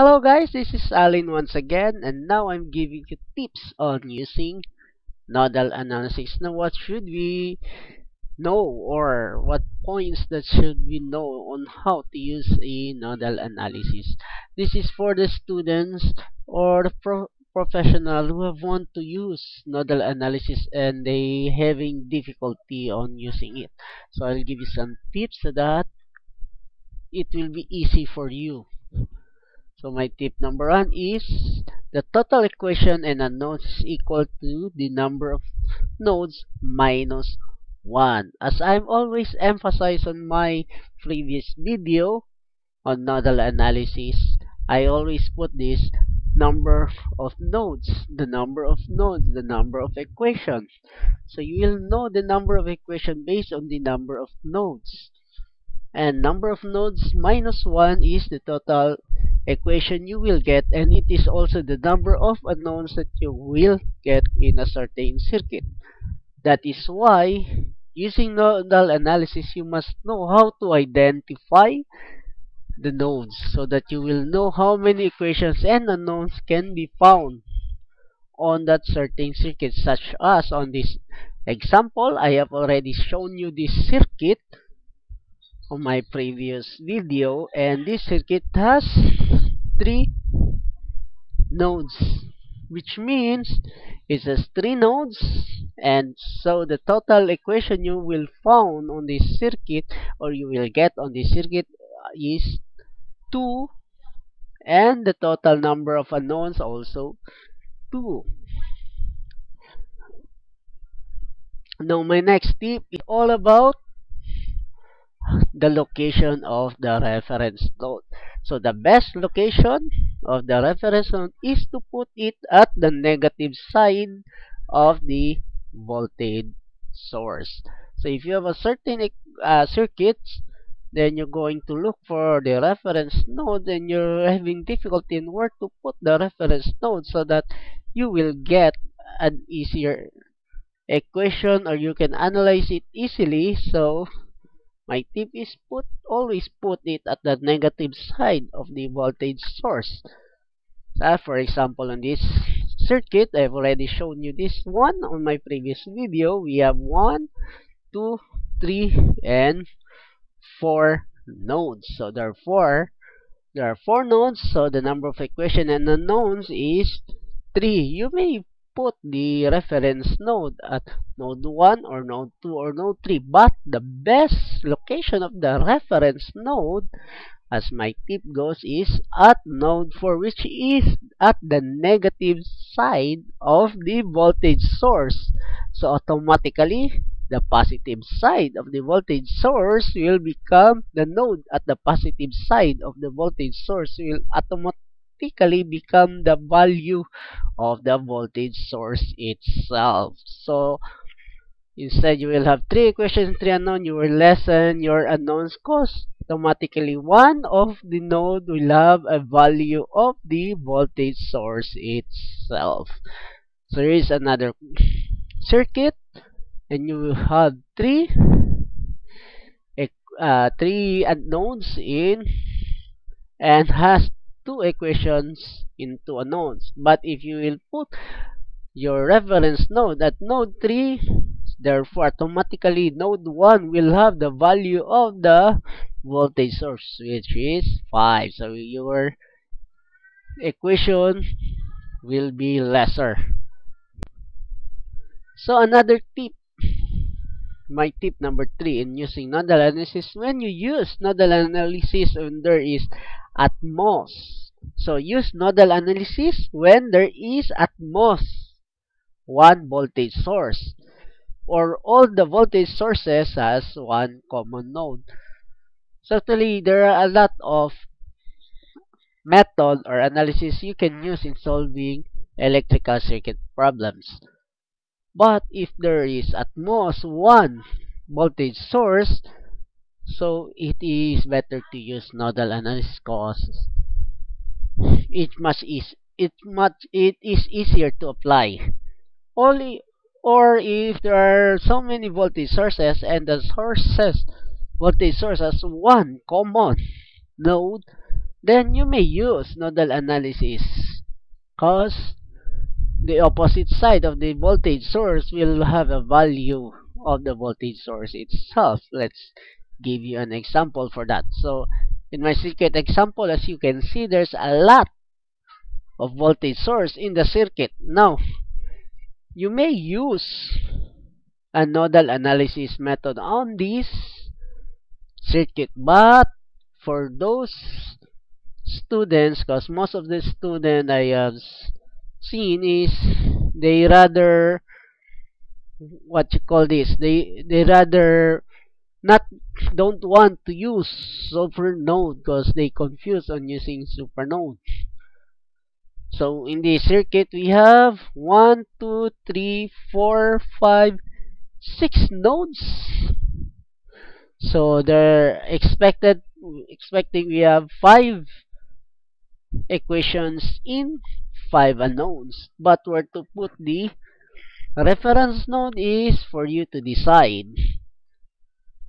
Hello guys, this is Alin once again, and now I'm giving you tips on using nodal analysis. Now what should we know, or what points that should we know on how to use a nodal analysis? This is for the students or the professional who have want to use nodal analysis and they having difficulty on using it. So I'll give you some tips so that it will be easy for you. So my tip number one is the total equation and a node is equal to the number of nodes minus 1. As I've always emphasized on my previous video on nodal analysis, I always put this number of nodes, the number of nodes, the number of equations. So you will know the number of equations based on the number of nodes. And number of nodes minus 1 is the total equation you will get, and it is also the number of unknowns that you will get in a certain circuit. That is why using nodal analysis you must know how to identify the nodes so that you will know how many equations and unknowns can be found on that certain circuit, such as on this example I have already shown you this circuit on my previous video, and this circuit has 3 nodes, which means it has 3 nodes, and so the total equation you will found on this circuit, or you will get on this circuit, is 2, and the total number of unknowns also 2. Now my next tip is all about the location of the reference node. So the best location of the reference node is to put it at the negative side of the voltage source. So if you have a certain circuit, then you're going to look for the reference node and you're having difficulty in where to put the reference node so that you will get an easier equation, or you can analyze it easily. So my tip is always put it at the negative side of the voltage source. For example, on this circuit, I've already shown you this one on my previous video. We have 1, 2, 3, and 4 nodes. So therefore, there are 4 nodes, so the number of equation and unknowns is 3. You may put the reference node at node 1 or node 2 or node 3, but the best location of the reference node, as my tip goes, is at node 4, which is at the negative side of the voltage source. So automatically the positive side of the voltage source will become the node at the positive side of the voltage source will automatically become the value of the voltage source itself. So instead you will have 3 equations, 3 unknown. You will lessen your unknowns because automatically one of the node will have a value of the voltage source itself. So there is another circuit, and you will have 3 unknowns in, and has 2 equations in 2 unknowns. But if you will put your reference node at node 3, therefore automatically node 1 will have the value of the voltage source, which is 5. So your equation will be lesser. So another tip, my tip number 3 in using nodal analysis, when you use nodal analysis when there is at most. So use nodal analysis when there is at most 1 voltage source, or all the voltage sources has 1 common node. Certainly there are a lot of method or analysis you can use in solving electrical circuit problems. But if there is at most 1 voltage source, so it is better to use nodal analysis because it is easier to apply. Only, or if there are so many voltage sources and the voltage source has 1 common node, then you may use nodal analysis, because the opposite side of the voltage source will have a value of the voltage source itself. Let's give you an example for that. So in my circuit example, as you can see, there's a lot of voltage source in the circuit. Now, you may use a nodal analysis method on this circuit, but for those students, because most of the student I have seen is they rather, what you call this, they rather not, don't want to use super node because they confuse on using super node. So in the circuit we have 1 2 3 4 5 6 nodes. So they're expecting we have 5 equations in 5 unknowns. But where to put the reference node is for you to decide.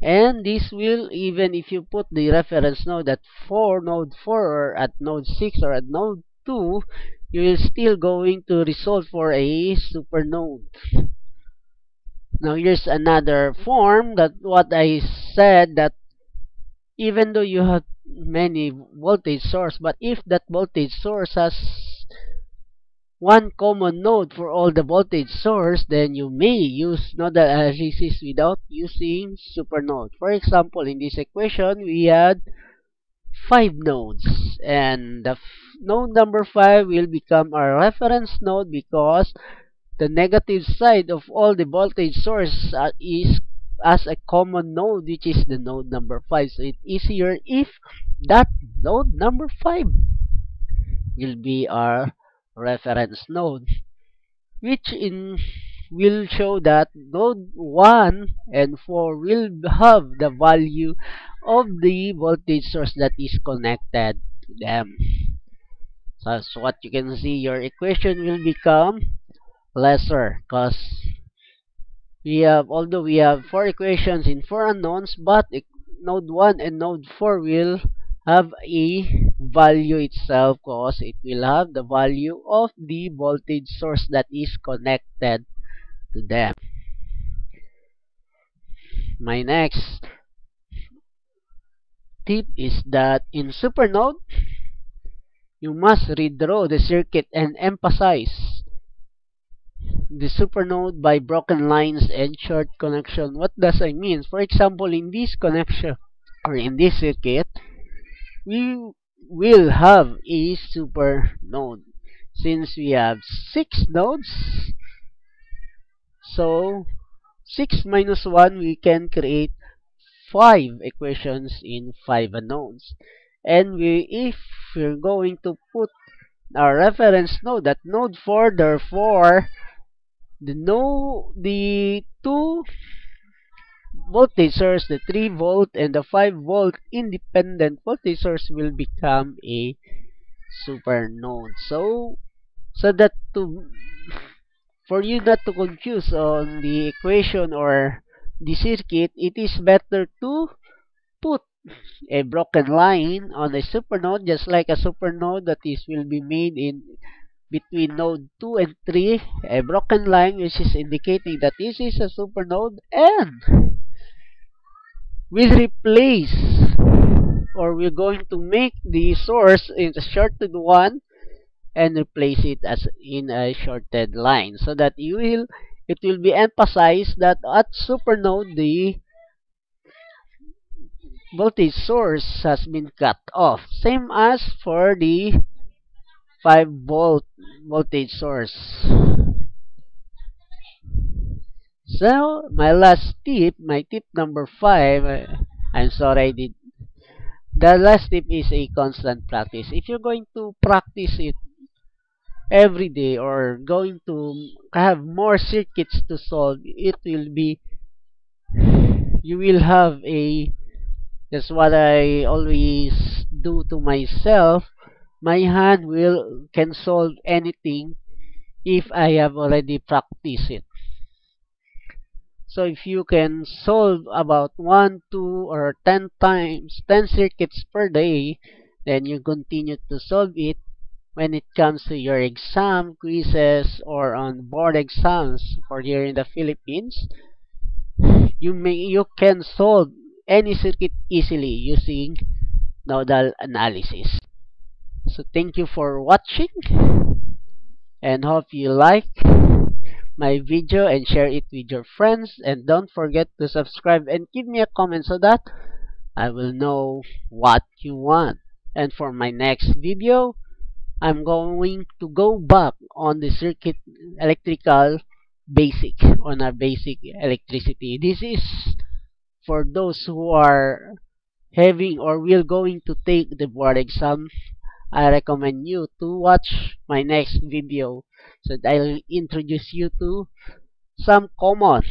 And this will, even if you put the reference node at node 4 or at node 6 or at node 2, you will still going to resolve for a super node. Now here's another form that what I said, that even though you have many voltage source, but if that voltage source has one common node for all the voltage source, then you may use nodal analysis without using super node. For example, in this equation, we had 5 nodes, and the node number 5 will become our reference node because the negative side of all the voltage source is as a common node, which is the node number 5. So it's easier if that node number 5 will be our reference node, which will show that node 1 and 4 will have the value of the voltage source that is connected to them. So as what you can see, your equation will become lesser because we have, although we have 4 equations in 4 unknowns, but node 1 and node 4 will have a value itself because it will have the value of the voltage source that is connected to them. My next tip is that in supernode, you must redraw the circuit and emphasize the supernode by broken lines and short connection. What does I mean? For example, in this connection or in this circuit, we will have a super node. Since we have 6 nodes, so 6 minus 1, we can create 5 equations in 5 unknowns. And if we're going to put our reference node at node 4, therefore the 2 voltage source, the 3 volt and the 5 volt independent voltage source will become a super node. So that for you not to confuse on the equation or the circuit, it is better to put a broken line on a supernode, just like a supernode that will be made in between node 2 and 3, a broken line which is indicating that this is a supernode, and we'll replace, or we're going to make the source in the shorted one and replace it as in a shorted line, so that it will be emphasized that at supernode the voltage source has been cut off, same as for the 5 volt voltage source. So my last tip, my tip number 5, I'm sorry I did, the last tip is a constant practice. If you're going to practice it every day or going to have more circuits to solve, it will be, you will have a, that's what I always do to myself, my hand can solve anything if I have already practiced it. So if you can solve about 1, 2, or 10 times, 10 circuits per day, then you continue to solve it. When it comes to your exam, quizzes, or on board exams for here in the Philippines, you can solve any circuit easily using nodal analysis. So thank you for watching and hope you like my video and share it with your friends, and don't forget to subscribe and give me a comment so that I will know what you want. And for my next video, I'm going to go back on the circuit electrical basic, on a basic electricity. This is for those who are having or will going to take the board exam. I recommend you to watch my next video so that I'll introduce you to some common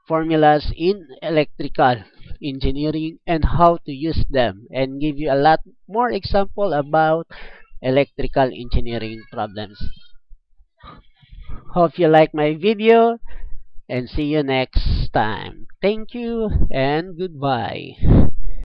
formulas in electrical engineering and how to use them, and give you a lot more example about electrical engineering problems. Hope you like my video and see you next time. Thank you and goodbye.